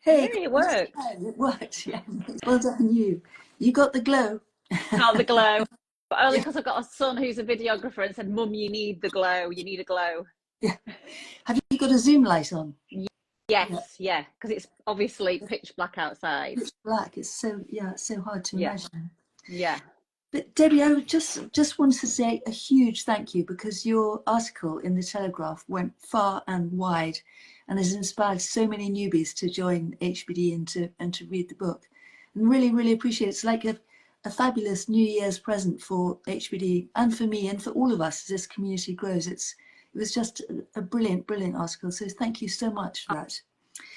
Hey, Hey, it worked. it worked. Yeah, well done, you. You got the glow. Got the glow. But only Yeah, because I've got a son who's a videographer and said, Mum, you need the glow. You need a glow. yeah. Have you got a Zoom light on? Yeah, Yes, yeah, because it's obviously pitch black outside. it's black. It's so hard to Yeah, imagine. yeah. But Debbie, I would just wanted to say a huge thank you because your article in the Telegraph went far and wide, and has inspired so many newbies to join HBD and to read the book, and really really appreciate it. It's like a fabulous New Year's present for HBD and for me and for all of us as this community grows. It was just a brilliant article. So thank you so much for that.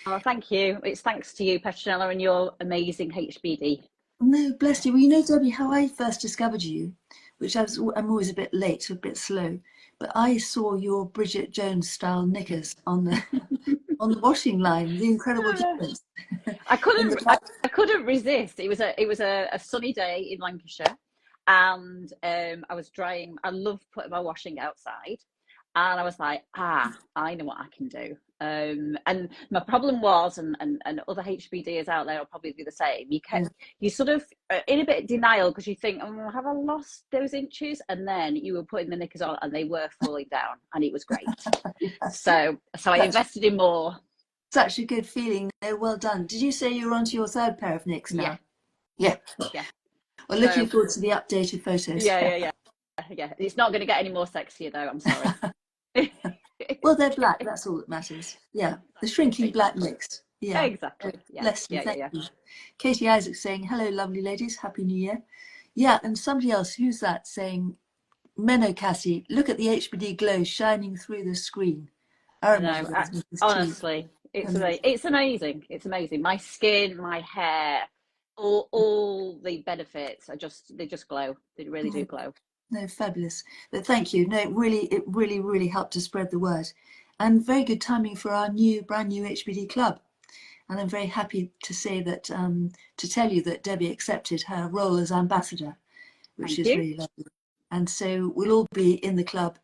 Oh, thank you. It's thanks to you, Petronella, and your amazing HBD. No, bless you. Well, you know, Debbie, how I first discovered you, I'm always a bit late, a bit slow, but I saw your Bridget Jones style knickers on the on the washing line. The incredible difference I in the couldn't I, black. I couldn't resist. It was a sunny day in Lancashire, and I was drying. I love putting my washing outside, and I was like, I know what I can do. And my problem was, and other HBDers out there will probably do the same. Yeah. You sort of in a bit of denial because you think, oh, have I lost those inches? And then you were putting the knickers on, and they were falling down, and it was great. So I That's invested in more. such a good feeling. No, well done. Did you say you're onto your third pair of knicks Yeah, now? Yeah. yeah. Well, looking So forward to the updated photos. yeah. It's not going to get any more sexier though. I'm sorry. Well, they're black. That's all that matters. Yeah, the shrinking black Exactly. mix. Yeah. Oh, Exactly. Yeah. bless you. Yeah. Yeah. Thank Yeah. you. Katie Isaac saying, hello, lovely ladies. Happy New Year. Yeah, and somebody else, who's that, saying, Menno Cassie, look at the HBD glow shining through the screen. I I remember know. this too. Honestly, Amazing. it's amazing. It's amazing. My skin, my hair, all the benefits are they just glow. They really do No, glow. no, fabulous. But thank you. No, it really helped to spread the word. And very good timing for our brand new HBD club. And I'm very happy to say that, to tell you that Debbie accepted her role as ambassador, which Thank is you. really lovely. And so we'll all be in the club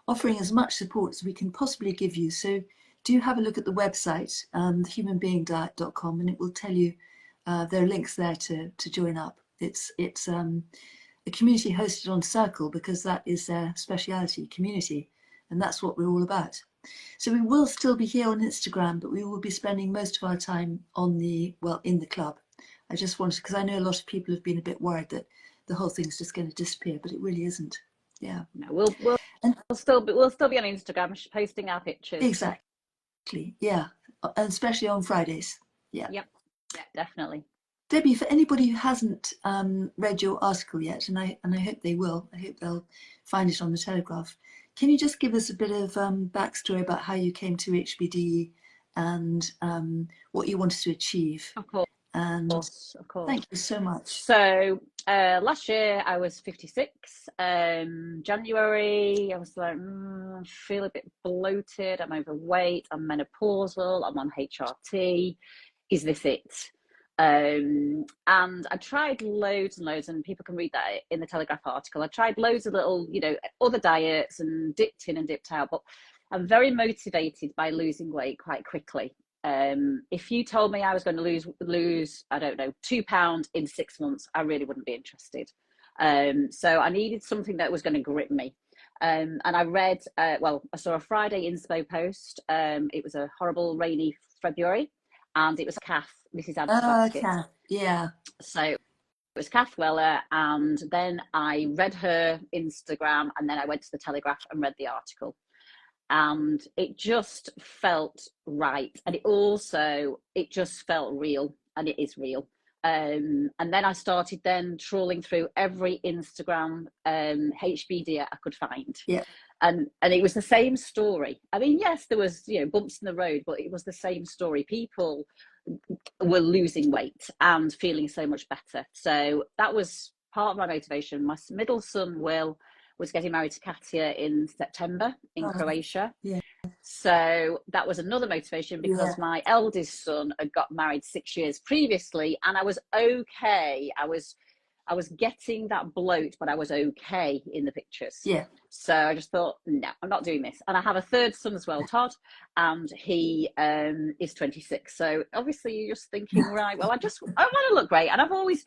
offering as much support as we can possibly give you. So do have a look at the website, thehumanbeingdiet.com, and it will tell you there are links there to join up. It's a community hosted on Circle because that is their speciality, community, and that's what we're all about. So we will still be here on Instagram, but we will be spending most of our time in the club. I just wanted, because I know a lot of people have been a bit worried that the whole thing's just going to disappear, but it really isn't. Yeah. No, we'll And we'll still be on Instagram posting our pictures. exactly, yeah. And especially on Fridays. Yeah. Yep. Yeah, definitely. Debbie, for anybody who hasn't read your article yet, and I hope they will, I hope they'll find it on the Telegraph. Can you just give us a bit of backstory about how you came to HBD and what you wanted to achieve? Of course. And Of course. thank you so much. So last year I was 56. January I was like, I feel a bit bloated. I'm overweight. I'm menopausal. I'm on HRT. Is this it? And I tried loads and loads, and people can read that in the Telegraph article. I tried loads of little, other diets and dipped in and dipped out, but I'm very motivated by losing weight quite quickly. If you told me I was going to lose, I don't know, £2 in 6 months, I really wouldn't be interested. So I needed something that was going to grip me. And I read, I saw a Friday inspo post. It was a horrible rainy February, and it was Kath, Mrs. Adam's basket. Okay. Yeah. So it was Kath Weller, and then I read her Instagram, and then I went to the Telegraph and read the article. And it just felt right, and it just felt real, and it is real. And then I started trawling through every Instagram HBD I could find. Yeah. And it was the same story. I mean, yes, there was bumps in the road, but it was the same story. People were losing weight and feeling so much better. So that was part of my motivation. My middle son Will was getting married to Katia in September in Croatia. Yeah. So that was another motivation because my eldest son had got married 6 years previously, and I was okay. I was I was getting that bloat, but I was okay in the pictures. Yeah. So I just thought, no, I'm not doing this. And I have a third son as well, Todd, and he is 26. So obviously you're just thinking, right, well, I want to look great. And I've always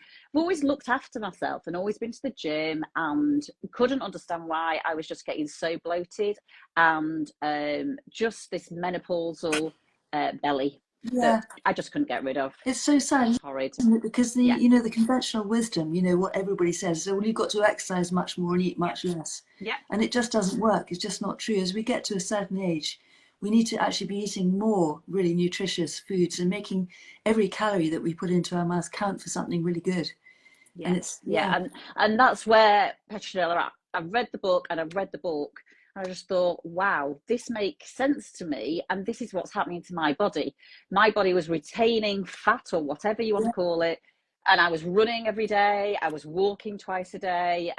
looked after myself and always been to the gym, and couldn't understand why I was just getting so bloated, and just this menopausal belly that I just couldn't get rid of. It's so sad, horrid, isn't it? Because the you know, the conventional wisdom, you know, what everybody says, so well, you've got to exercise much more and eat much less. Yeah. And it just doesn't work. It's just not true. As we get to a certain age, we need to actually be eating more really nutritious foods and making every calorie that we put into our mouth count for something really good. Yeah. And it's and that's where Petronella, I've read the book, and I just thought, wow, this makes sense to me, and this is what's happening to my body. My body was retaining fat, or whatever you want to call it, and I was running every day, I was walking twice a day,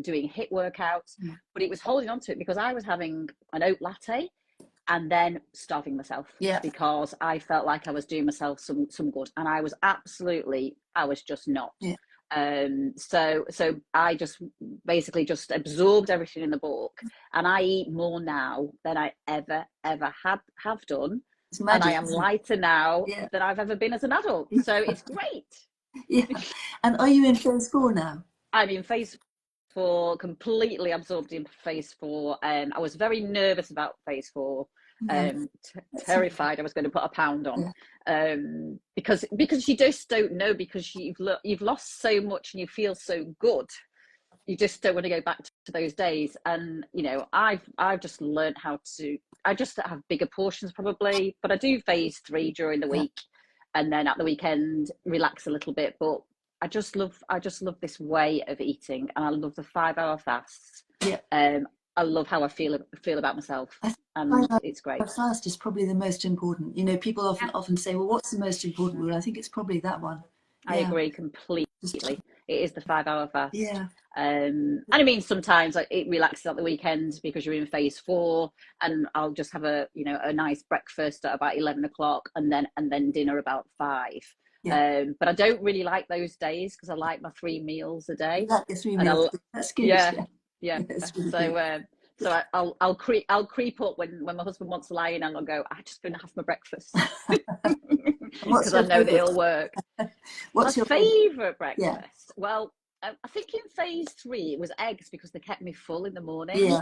doing HIIT workouts, but it was holding on to it because I was having an oat latte and then starving myself, because I felt like I was doing myself some good, and I was just not. So I just basically just absorbed everything in the book, and I eat more now than I ever have done. And I am lighter now than I've ever been as an adult. So it's great. And are you in phase 4 now? I'm in phase 4, completely absorbed in phase 4. I was very nervous about phase 4. Terrified I was going to put a pound on, because you just don't know, because you've lost so much and you feel so good, you just don't want to go back to those days. And you know, I've just learned how to, I just have bigger portions probably, but I do phase 3 during the week, and then at the weekend relax a little bit. But I just love this way of eating, and I love the 5-hour fasts. I love how I feel about myself, and it's great. Fast is probably the most important. You know, people often say, well, what's the most important rule? I think it's probably that one. I agree completely. It is the 5-hour fast. And I mean, sometimes it relaxes at the weekend because you're in phase 4, and I'll just have a nice breakfast at about 11 o'clock, and then dinner about 5. But I don't really like those days, because I like my 3 meals a day. You like your 3 meals. That's good. Really so I'll creep up when my husband wants to lie in, and I'll go, I'm just going to have my breakfast, because I know that it'll work. What's my your favourite breakfast? Well, I think in phase 3 it was eggs, because they kept me full in the morning.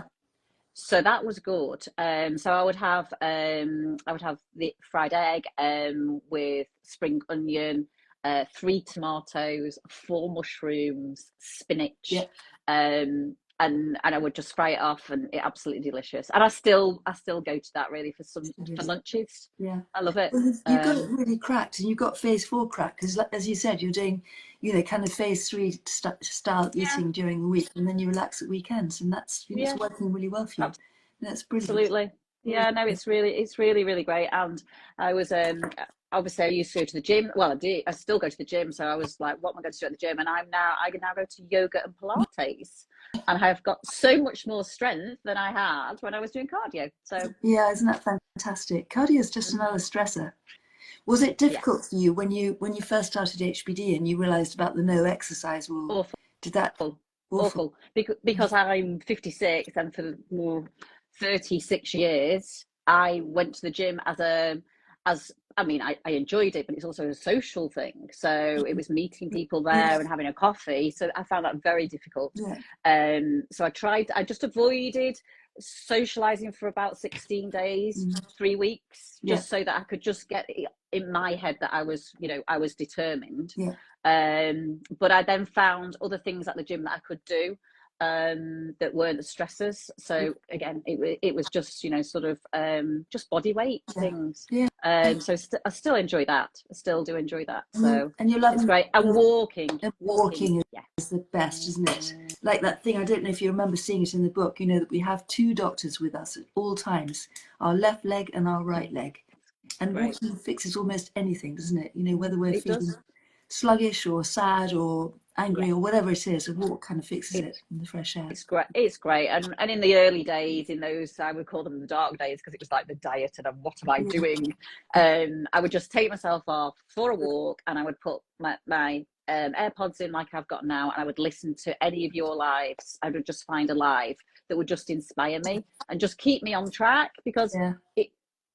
So that was good. So I would have the fried egg with spring onion, 3 tomatoes, 4 mushrooms, spinach, and I would just fry it off, and it's absolutely delicious. And I still go to that really for lunches. I love it. Well, you've got it really cracked, and you've got phase 4 cracked, because as you said, you're doing kind of phase 3 style eating during the week, and then you relax at weekends, and that's it's working really well for you. That's brilliant. Absolutely. No, it's really great. And I was obviously I used to go to the gym. Well, I still go to the gym, so I was like, what am I going to do at the gym? And I now go to yoga and Pilates, and I've got so much more strength than I had when I was doing cardio. So isn't that fantastic? Cardio is just another stressor. Was it difficult for you when you first started HBD and you realized about the no exercise rule? Awful. Did that awful? Because I'm 56, and for 36 years I went to the gym I enjoyed it, but it's also a social thing. So it was meeting people there and having a coffee. So I found that very difficult. So I just avoided socializing for about 16 days, 3 weeks, just so that I could just get it in my head that I was determined. But I then found other things at the gym that I could do that weren't the stressors. So again, it was just just body weight things. So I still enjoy that. I still do enjoy that. So and you love it's great. And walking is the best, isn't it? Like that thing, I don't know if you remember seeing it in the book, that we have 2 doctors with us at all times, our left leg and our right leg, and walking fixes almost anything, doesn't it? Whether we're feeling sluggish or sad or angry or whatever it is, a walk kind of fixes it in the fresh air. It's great. And in the early days, in those, I would call them the dark days, because it was like the diet and what am I doing, I would just take myself off for a walk, and I would put my AirPods in like I've got now, and I would listen to any of your lives. I would just find a live that would just inspire me and just keep me on track, because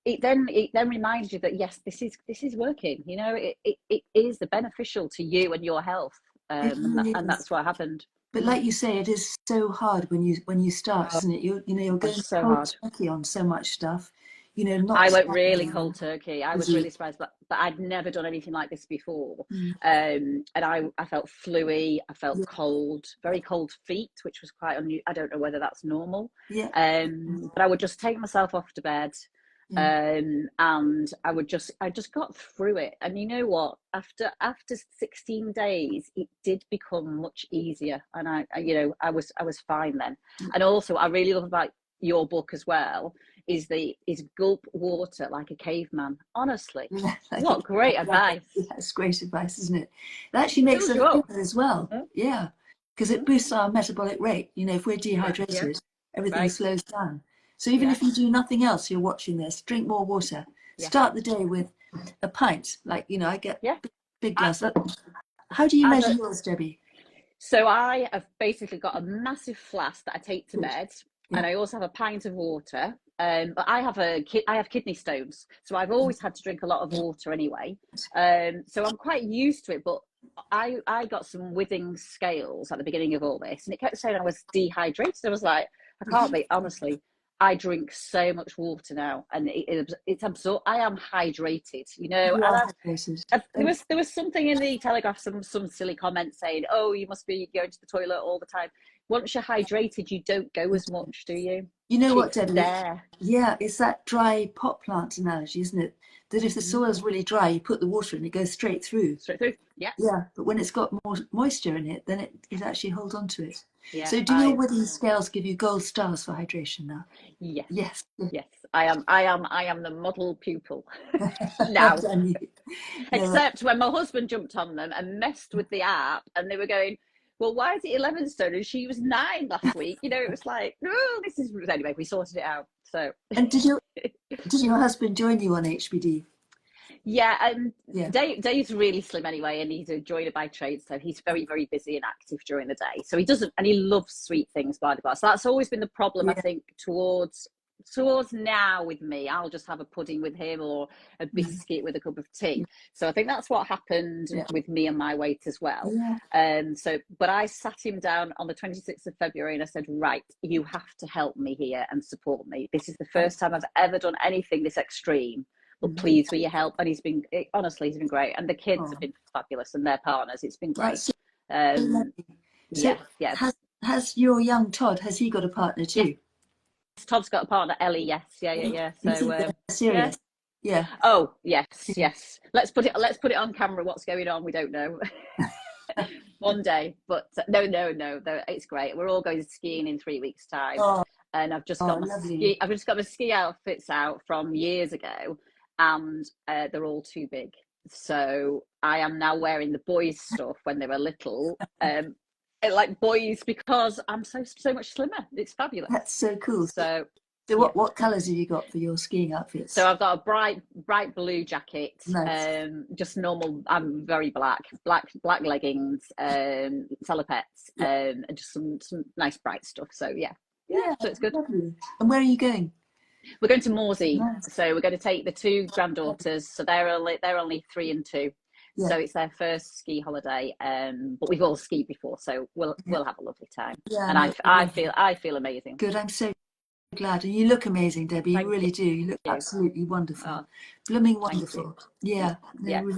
it then reminds you that yes, this is working. You know, it is beneficial to you and your health, really and that's what happened. But like you say, it is so hard when you start, isn't it? You're going so cold hard. turkey on so much stuff. You know, not. I went really cold turkey. I was you? really surprised, but I'd never done anything like this before. Mm. And I felt fluey. I felt Yeah. cold, very cold feet, which was quite unusual. I don't know whether that's normal. Yeah. But I would just take myself off to bed. And I just got through it. And you know what? After 16 days, it did become much easier. And I was fine then. And also, I really love about your book as well is gulp water like a caveman. Honestly, what great advice. That's great advice, isn't it? It actually makes us fitter as well. Yeah, because it boosts our metabolic rate. You know, if we're dehydrated, everything slows down. So even if you do nothing else, you're watching this, drink more water. Start the day with a pint. Like, you know, I get big glass. How do you measure yours, Debbie? So I have basically got a massive flask that I take to bed, and I also have a pint of water. But I have kidney stones, so I've always had to drink a lot of water anyway. So I'm quite used to it. But I got some Withing scales at the beginning of all this, and it kept saying I was dehydrated. I was like, I can't be, honestly. I drink so much water now, and it's absurd. I am hydrated, you know. There was something in the Telegraph, some silly comment saying, "Oh, you must be going to the toilet all the time." Once you're hydrated, you don't go as much, do you? You know what, Debbie? Yeah, it's that dry pot plant analogy, isn't it? That if the soil's really dry, you put the water in, it goes straight through. Straight through, yeah. Yeah, but when it's got more moisture in it, then it actually holds on to it. Yeah, so do your Withing scales give you gold stars for hydration now? Yes. I am the model pupil now. Except when my husband jumped on them and messed with the app, and they were going, well, why is it 11 stone and she was 9 last week? You know, it was like, oh, this is anyway. We sorted it out. So. And did your husband join you on HBD? Yeah, Dave's really slim anyway, and he's a joiner by trade, so he's very, very busy and active during the day. So he loves sweet things, blah, blah, blah. So that's always been the problem, I think, towards now with me. I'll just have a pudding with him or a biscuit with a cup of tea. So I think that's what happened with me and my weight as well. But I sat him down on the 26th of February and I said, right, you have to help me here and support me. This is the first time I've ever done anything this extreme. But please, will you help? And he's been great. And the kids have been fabulous, and their partners. It's been great. Has your young Todd, has he got a partner too? Yes. Todd's got a partner, Ellie. Yeah. So serious. Yeah. Oh yes. Let's put it on camera. What's going on? We don't know. One day, but no. It's great. We're all going skiing in 3 weeks' time, and I've just got my ski outfits out from years ago. And they're all too big, so I am now wearing the boys' stuff when they were little, like boys, because I'm so much slimmer. It's fabulous. That's so cool. So what colours have you got for your skiing outfits? So I've got a bright blue jacket, just normal. I'm very black leggings, salopettes, and just some nice bright stuff. So so it's good. Lovely. And where are you going? We're going to Morsey, so we're going to take the 2 granddaughters. So they're only 3 and 2, so it's their first ski holiday. But we've all skied before, so we'll have a lovely time. And I feel amazing. Good, I'm so glad, and you look amazing, Debbie. You really do. You look absolutely wonderful, blooming wonderful. Really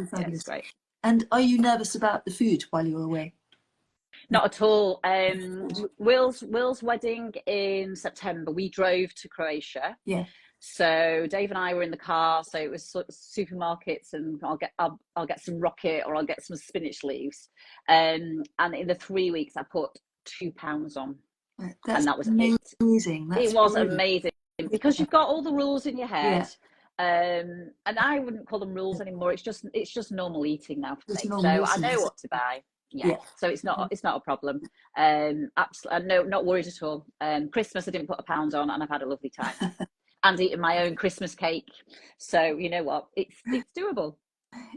fabulous. It's great. And are you nervous about the food while you're away? Not at all. Will's wedding in September. We drove to Croatia. Yeah. So Dave and I were in the car. So it was supermarkets, and I'll get some rocket, or I'll get some spinach leaves. And in the 3 weeks, I put 2 pounds on, and that was amazing. It was amazing, because you've got all the rules in your head. And I wouldn't call them rules anymore. It's just normal eating now for me. So I know what to buy. So it's not a problem. Absolutely, no, not worried at all. Christmas, I didn't put £1 on, and I've had a lovely time, and eating my own Christmas cake. So you know what, it's doable.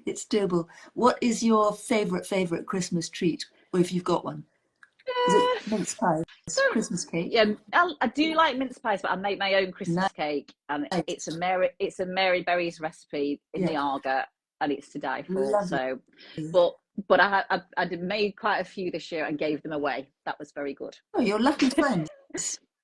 It's doable. What is your favorite Christmas treat, or if you've got one? Is it Uh, mince pies, so Christmas cake? yeah, I do like mince pies, but I make my own Christmas cake, and it's Nice. a Mary Berry's recipe in Yeah, the Arga, and it's to die for. lovely. So, but I did made quite a few this year and gave them away. That was very good. Oh, you're lucky friends.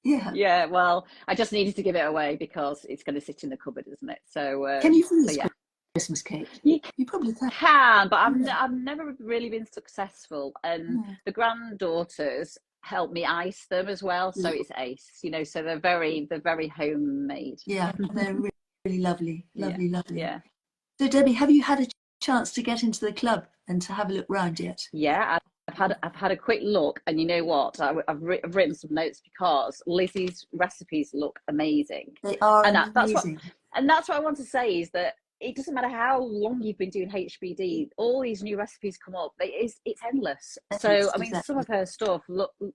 Yeah. Yeah, well, I just needed to give it away because it's going to sit in the cupboard, isn't it? Can you So freeze yeah, Christmas cake? you You probably can. can, but Yeah. I've never really been successful. And Yeah. the granddaughters help me ice them as well, so Yeah. it's ace. So they're very homemade. Yeah, they're really, really lovely, Yeah, lovely, lovely. yeah, So, Debbie, have you had a chance to get into the club and to have a look round yet? yeah. I've had a quick look, and you know what? I've written some notes because Lizzie's recipes look amazing, They are and amazing. that's what I want to say is that it doesn't matter how long you've been doing HBD, all these new recipes come up. It's endless. So I mean, some Exactly. of her stuff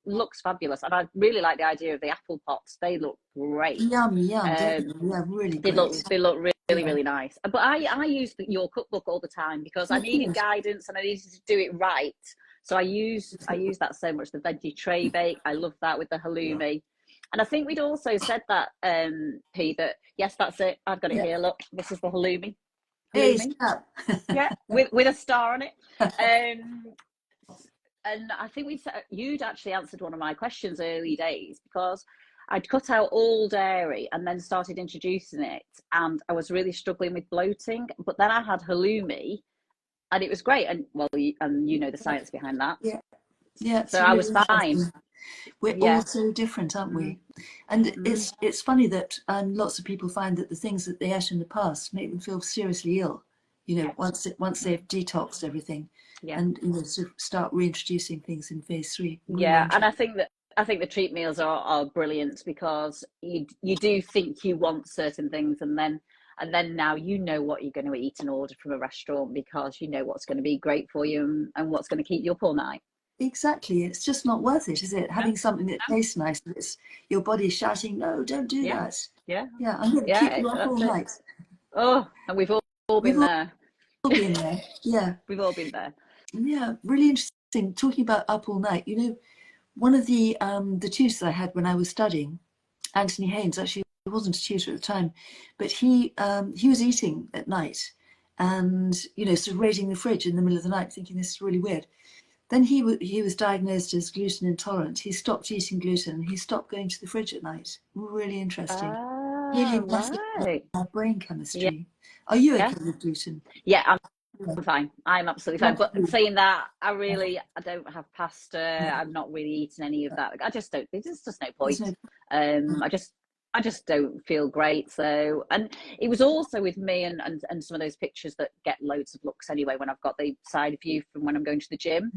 looks fabulous, and I really like the idea of the apple pots. They look great. Yum, yum, definitely. Yeah, really great. They look really Yeah, nice. But I use your cookbook all the time because I of needed course. guidance and I needed to do it right. So I use that so much. The veggie Traybake, I love that with the halloumi. And I think we'd also said that, P, that yes, that's it. I've got it Yeah. here. Look, this is the halloumi. Hey, Halloumi, stop. yeah, with a star on it. And I think you'd actually answered one of my questions early days because I'd cut out all dairy and then started introducing it, and I was really struggling with bloating. But then I had halloumi, and it was great. And well, you know the science behind that. Yeah, yeah, it's So I really was fine. interesting. We're all Yeah. so different, aren't Mm, we? And mm, it's funny that lots of people find that the things that they ate in the past make them feel seriously ill. Once they've detoxed everything, yeah. and sort of start reintroducing things in phase 3. Really Yeah. And interesting. I think the treat meals are brilliant because you do think you want certain things, and then now you know what you're going to eat and order from a restaurant because you know what's going to be great for you and what's going to keep you up all night. Exactly, it's just not worth it, is it? No, Having something that no. tastes nice, but it's your body shouting, "No, don't do Yeah, that." yeah, Yeah, I'm going to keep yeah. you up all That's it. night. Oh, and we've all We've been there. all been there. Yeah, We've all been there. yeah, really interesting. Talking about up all night, one of the tutors I had when I was studying, Anthony Haynes, actually he wasn't a tutor at the time, but he was eating at night, and sort of raiding the fridge in the middle of the night, thinking this is really weird. Then he was diagnosed as gluten intolerant. He stopped eating gluten. He stopped going to the fridge at night. Really interesting. Ah, Really messing with right. our brain Yeah, chemistry. Are you yeah, okay with gluten? yeah. Yeah. I'm fine. I'm absolutely fine. But Lucky saying that, you. I don't have pasta. Yeah. I'm not really eating any of that. I just don't. There's just no There's point. no. I just don't feel great. So, and it was also with me and some of those pictures that get loads of looks anyway when I've got the side view from when I'm going to the gym.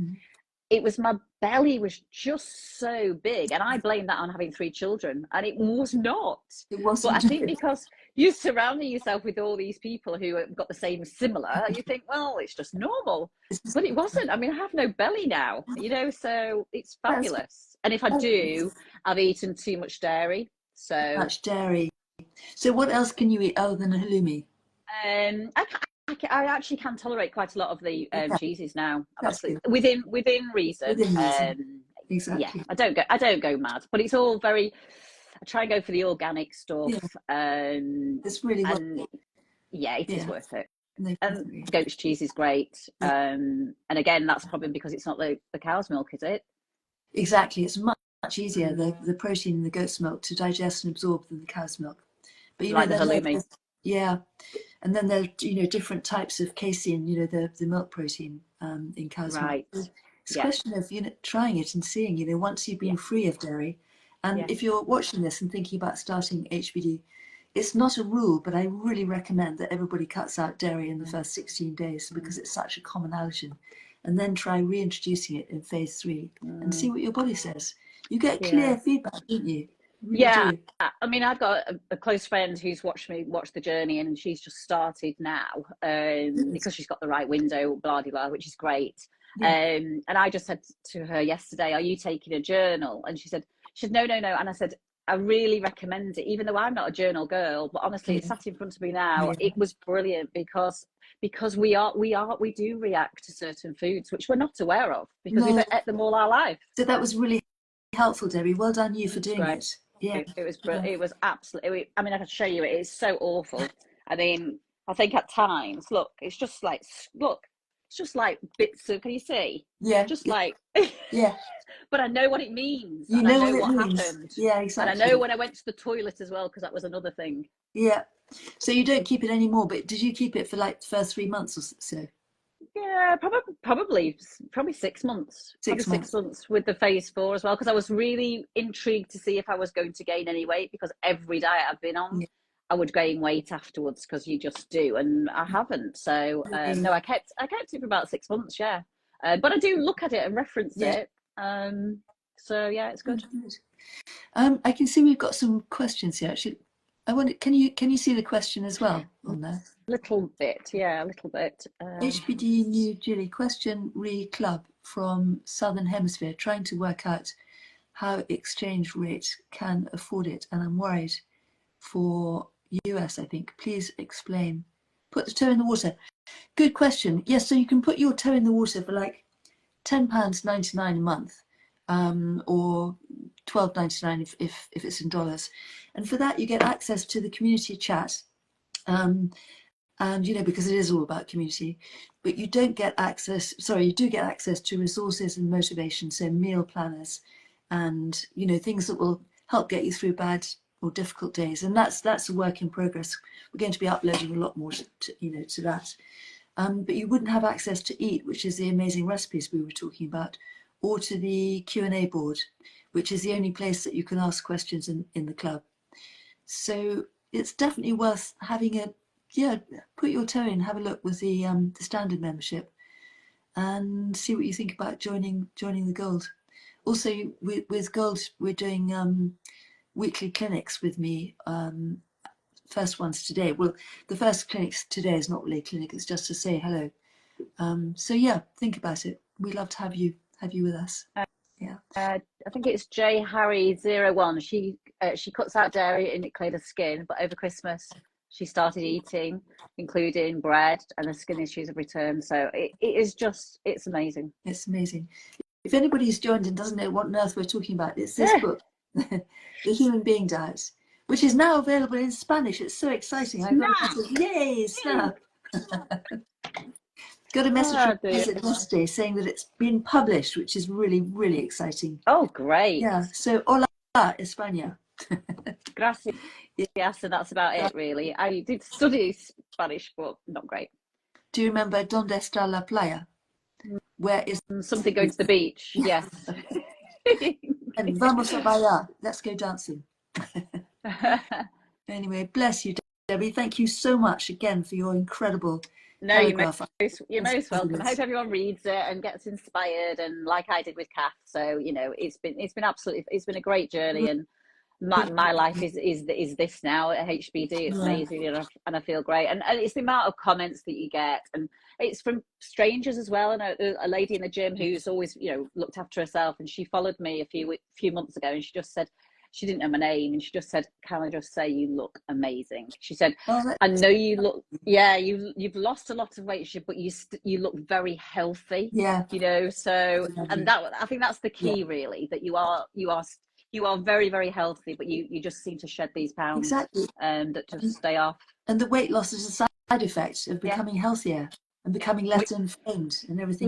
It was my belly was just so big, and I blame that on having 3 children, and it was not. It But I wasn't. think because you're surrounding yourself with all these people who have got the same similar, you think, well, it's just normal. It's just, But it wasn't. I mean, I have no belly now, so it's that's, fabulous. And if I that's do, I've eaten too much dairy. So much dairy. So what else can you eat other than a halloumi? I actually can tolerate quite a lot of the Okay, cheeses now. I'm that's absolutely good. within reason. Within reason. Yeah, Exactly. I don't go mad, but it's all very. I try and go for the organic stuff, Yeah, it's really well. and yeah, it is Yeah, worth it. no, And definitely. goat's cheese is great, Yeah, and again, that's probably because it's not the cow's milk, is it? exactly. It's much easier Mm. the protein in the goat's milk to digest and absorb than the cow's milk. But Like the then halloumi, yeah, and then there are different types of casein. The milk protein in cow's milk. right? It's a Yeah, question of trying it and seeing. Once you've yeah, been free of dairy, and yeah. if you're watching this and thinking about starting HBD, it's not a rule, but I really recommend that everybody cuts out dairy in the Mm. first 16 days Mm. because it's such a common allergen, and then try reintroducing it in phase 3 and see Mm. what your body says. You get Yeah. clear feedback, don't you? You really Yeah, do. I mean, I've got a close friend who's watched me watch the journey, and she's just started now Good. because she's got the right window, blah blah, which is great. Yeah. And I just said to her yesterday, "Are you taking a journal?" And she said, no, no, no. And I said, I really recommend it, even though I'm not a journal girl. But honestly, Yeah. it's sat in front of me now. Yeah. It was brilliant because because we do react to certain foods which we're not aware of because we've No. ate them all our life. So that was really helpful, Debbie. Well done you for doing it. Yeah, it was brilliant. It was absolutely, I mean, I can show you it. It's so awful. I mean, I think at times, it's just like bits of, can you see? Yeah, Just like, yeah. but I know what it means. You and know I know what it what means. happened. Yeah, And exactly. I know when I went to the toilet as well, because that was another thing. Yeah. So you don't keep it anymore, but did you keep it for like the first 3 months or so? Yeah, probably 6 months. Probably 6 months with the phase 4 as well, because I was really intrigued to see if I was going to gain any weight, because every diet I've been on, I would gain weight afterwards, because you just do, and I haven't. So no, I kept it for about 6 months, yeah. But I do look at it and reference it. So yeah, it's good. I can see we've got some questions here. Actually, I wonder, can you see the question as well on there? Little bit, yeah, a little bit. HBD New Jilly question club from Southern Hemisphere, trying to work out how exchange rate can afford it, and I'm worried for US, I think. Please explain. Put the toe in the water. Good question. Yes, so you can put your toe in the water for like £10.99 a month, or $12.99 if it's in dollars, and for that you get access to the community chat, and because it is all about community, but you don't get access. Sorry, you do get access to resources and motivation, so meal planners, and things that will help get you through bad or difficult days, and that's a work in progress. We're going to be uploading a lot more to that. But you wouldn't have access to EAT, which is the amazing recipes we were talking about, or to the Q&A board, which is the only place that you can ask questions in the club. So it's definitely worth having put your toe in, have a look with the standard membership, and see what you think about joining the Gold. Also, with Gold, we're doing weekly clinics with me. First one's today. Well, the first clinic today is not really a clinic, it's just to say hello. So yeah, think about it. We'd love to have you with us. I think it's J Harry 01. She cuts out dairy and it cleared her skin, but over Christmas she started eating, including bread, and the skin issues have returned. So it's amazing. It's amazing. If anybody's joined and doesn't know what on earth we're talking about, it's this book, The Human Being Diet, which is now available in Spanish. It's so exciting. I got a message. Yay, snap. Got a message from Visit yesterday saying that it's been published, which is really, really exciting. Oh, great. Yeah. So, hola, España. Gracias. Yes, and that's about it, really. I did study Spanish, but not great. Do you remember Donde está la playa? Where is something going to the beach? Yes. And vamos a bailar. Let's go dancing. Anyway, bless you, Debbie. Thank you so much again for your incredible Telegraph. You're most welcome. I hope everyone reads it and gets inspired, and like I did with Kath. So it's been a great journey, and my life is this now at HBD. It's amazing, and I feel great. And it's the amount of comments that you get, and it's from strangers as well. And a lady in the gym who's always looked after herself, and she followed me a few months ago, and she just said, she didn't know my name, and she just said, "Can I just say you look amazing?" She said, "I know you look, you've lost a lot of weight, but you look very healthy." So and that, I think that's the key, really, that you are very, very healthy, but you just seem to shed these pounds, and that just stay off. And the weight loss is a side effect of becoming healthier and becoming less inflamed and everything.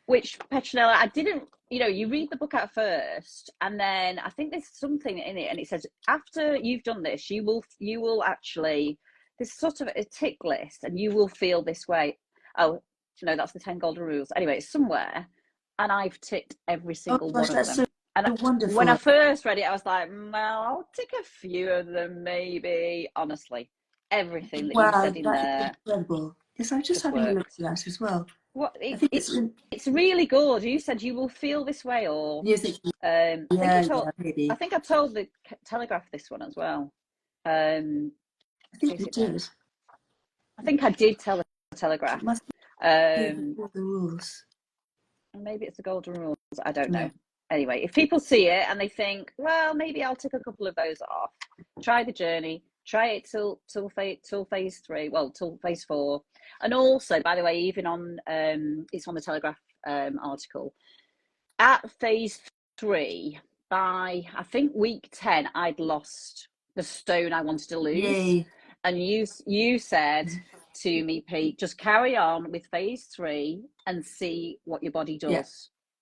Which Petronella, I didn't. You read the book at first, and then I think there's something in it, and it says after you've done this, you will actually, there's sort of a tick list, and you will feel this way. Oh no, that's the 10 golden rules. Anyway, it's somewhere, and I've ticked every single one of them. So and wonderful. When I first read it, I was like, well, I'll tick a few of them, maybe. Honestly, everything that you said in there. Incredible. Yes, I just having a look at that as well. It's really good. You said you will feel this way, or maybe. I think I told the Telegraph this one as well. I think you did. I think I did tell the Telegraph. The rules. Maybe it's the golden rules. I don't know. Anyway, if people see it and they think, well, maybe I'll tick a couple of those off, try the journey. Try it till phase 3. Well, till phase 4. And also, by the way, even on it's on the Telegraph article. At phase 3, by I think week 10, I'd lost the stone I wanted to lose. Yay. And you said to me, Pete, just carry on with phase 3 and see what your body does. Yeah.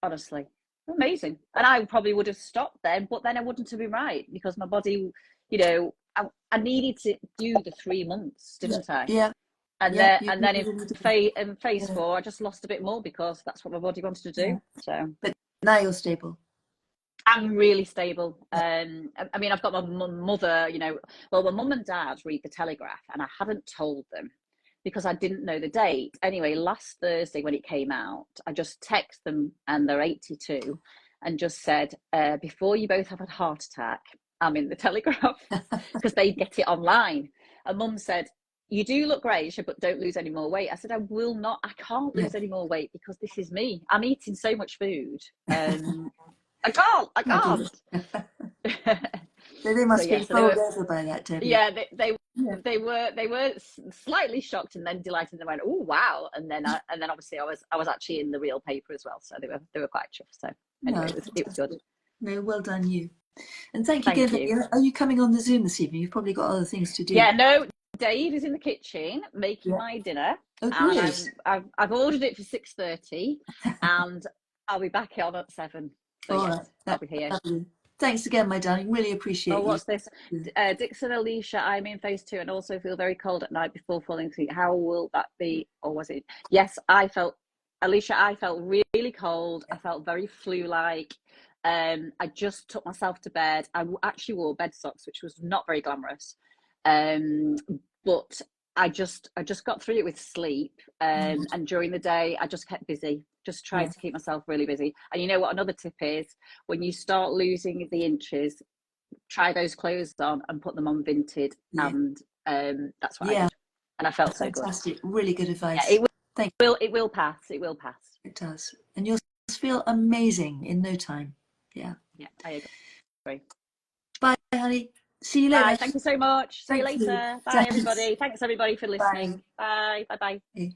Honestly, amazing. And I probably would have stopped then, but then I wouldn't have been right, because my body, you know, I needed to do the 3 months, didn't I? Yeah. And Yeah, then in phase 4, I just lost a bit more because that's what my body wanted to do. Yeah. So, but now you're stable. I'm really stable. Yeah. I mean, I've got my mother, you know, well, my mum and dad read the Telegraph, and I hadn't told them because I didn't know the date. Anyway, last Thursday when it came out, I just texted them, and they're 82, and just said, before you both have a heart attack, I'm in the Telegraph, because they get it online. And Mum said, you do look great, but don't lose any more weight. I said, I will not. I can't lose any more weight because this is me. I'm eating so much food. I can't. So they must be bowled over by that, Debbie. Yeah, they were slightly shocked and then delighted. And they went, "Oh wow!" And then obviously I was actually in the real paper as well, so they were quite chuffed. So anyway, it was good. No, well done you, and thank you again. Are you coming on the Zoom this evening? You've probably got other things to do. Yeah, no. Dave is in the kitchen making my dinner, and I've ordered it for 6:30, and I'll be back on at 7. So yes, I'll be here. Thanks again, my darling. Really appreciate you. What's this? Dixon, Alicia, I'm in phase 2 and also feel very cold at night before falling asleep. How will that be? Or was it? Yes, Alicia, I felt really cold. I felt very flu-like. I just took myself to bed. I actually wore bed socks, which was not very glamorous. But I just got through it with sleep. And during the day, I just kept busy. Just trying to keep myself really busy. And you know what another tip is? When you start losing the inches, try those clothes on and put them on Vinted. And that's what I did. And I felt so good. Fantastic. Really good advice. Yeah, it will pass. It will pass. It does. And you'll feel amazing in no time. Yeah. Yeah, I agree. Bye, honey. See you later. Bye. Thank you so much. See you later. Bye, everybody. Thanks, everybody, for listening. Bye. Bye. Bye.